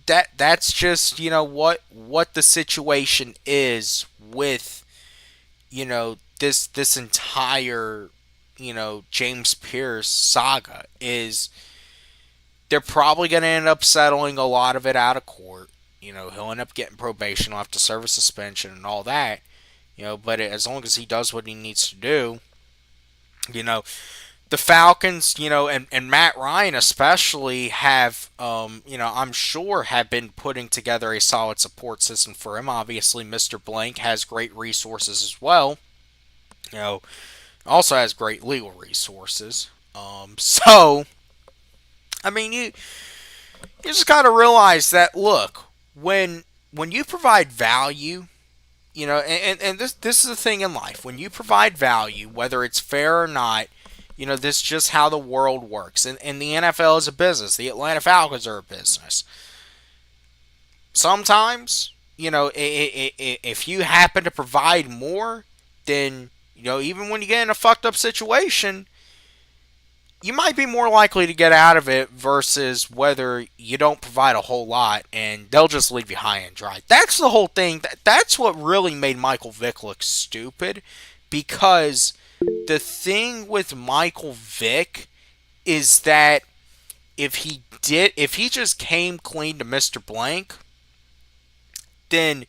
what the situation is with this entire James Pierce saga is. They're probably going to end up settling a lot of it out of court. You know, he'll end up getting probation, he'll have to serve a suspension and all that. You know, but as long as he does what he needs to do, you know, the Falcons, you know, and Matt Ryan especially have, you know, I'm sure have been putting together a solid support system for him. Obviously, Mr. Blank has great resources as well. You know, also has great legal resources. So, I mean, you just got to realize that, look, when you provide value, you know, and this is the thing in life. When you provide value, whether it's fair or not, you know, this is just how the world works. And the NFL is a business. The Atlanta Falcons are a business. Sometimes, you know, if you happen to provide more, then, you know, even when you get in a fucked up situation, you might be more likely to get out of it versus whether you don't provide a whole lot and they'll just leave you high and dry. That's the whole thing. That's what really made Michael Vick look stupid, because the thing with Michael Vick is that if he just came clean to Mr. Blank, then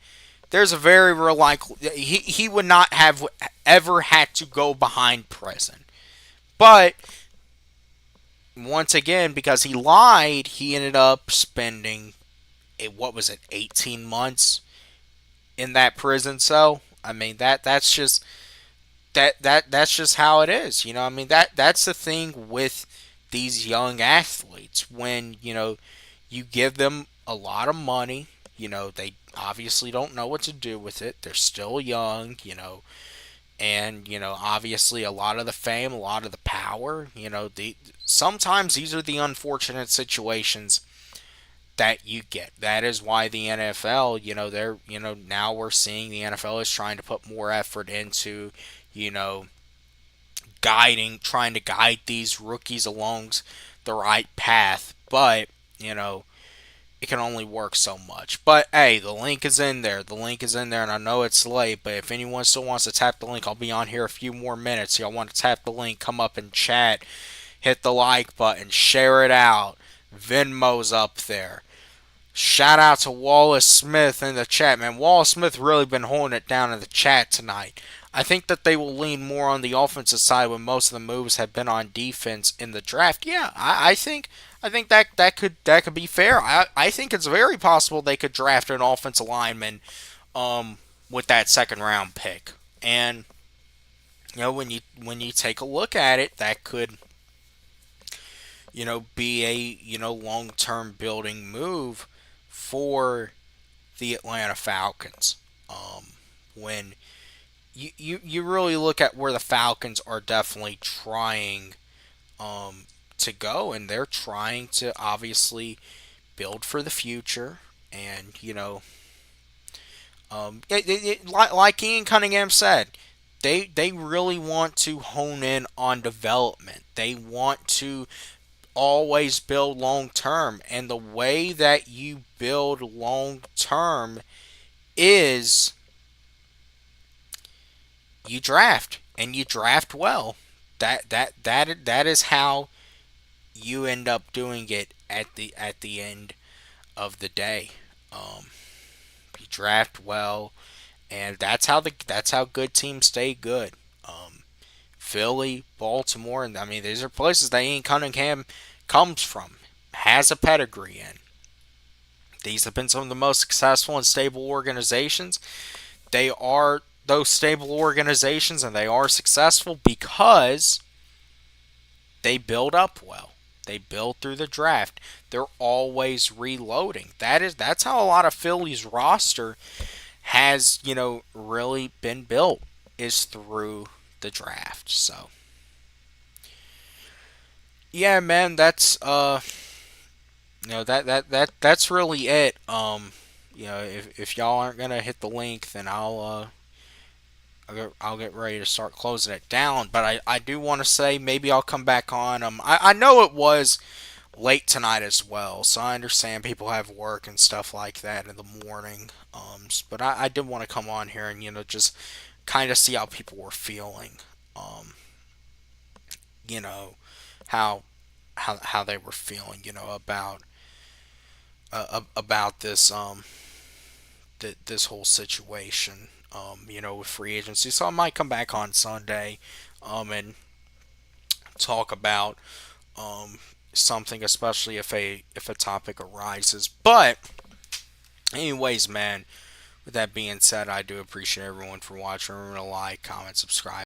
there's a very real likely he would not have ever had to go behind prison. But once again, because he lied, he ended up spending, what was it, 18 months in that prison cell. I mean, that's just how it is. You know, I mean, that's the thing with these young athletes. When, you know, you give them a lot of money, you know, they obviously don't know what to do with it. They're still young, you know, and, you know, obviously a lot of the fame, a lot of the power, you know, sometimes these are the unfortunate situations that you get. That is why the NFL, you know, now we're seeing the NFL is trying to put more effort into, you know, trying to guide these rookies along the right path. But, you know, it can only work so much. But hey, the link is in there. The link is in there, and I know it's late, but if anyone still wants to tap the link, I'll be on here a few more minutes. Y'all want to tap the link, come up and chat, hit the like button, share it out. Venmo's up there. Shout out to Wallace Smith in the chat, man. Wallace Smith really been holding it down in the chat tonight. I think that they will lean more on the offensive side when most of the moves have been on defense in the draft. Yeah, I think that could be fair. I think it's very possible they could draft an offensive lineman with that second round pick. And, you know, when you take a look at it, that could, you know, be a, you know, long-term building move for the Atlanta Falcons. When you really look at where the Falcons are definitely trying to go, and they're trying to obviously build for the future, and, you know, like Ian Cunningham said, they really want to hone in on development. They want to always build long term, and the way that you build long term is you draft, and you draft well. That is how you end up doing it at the end of the day. You draft well, and that's how good teams stay good. Philly, Baltimore, and I mean, these are places that Ian Cunningham comes from, has a pedigree in. These have been some of the most successful and stable organizations. They are those stable organizations, and they are successful because they build up well. They build through the draft. They're always reloading. That's how a lot of Philly's roster has, you know, really been built, is through the draft. So yeah, man, that's you know, that's really it. You know, if y'all aren't gonna hit the link, then I'll get ready to start closing it down. But I do want to say maybe I'll come back on. I know it was late tonight as well, so I understand people have work and stuff like that in the morning. But I did want to come on here and, you know, just kind of see how people were feeling. You know, how how they were feeling, about this this whole situation, with free agency. So I might come back on Sunday, and talk about um, something, especially if a topic arises. But anyways, man. With that being said, I do appreciate everyone for watching. Remember to like, comment, subscribe.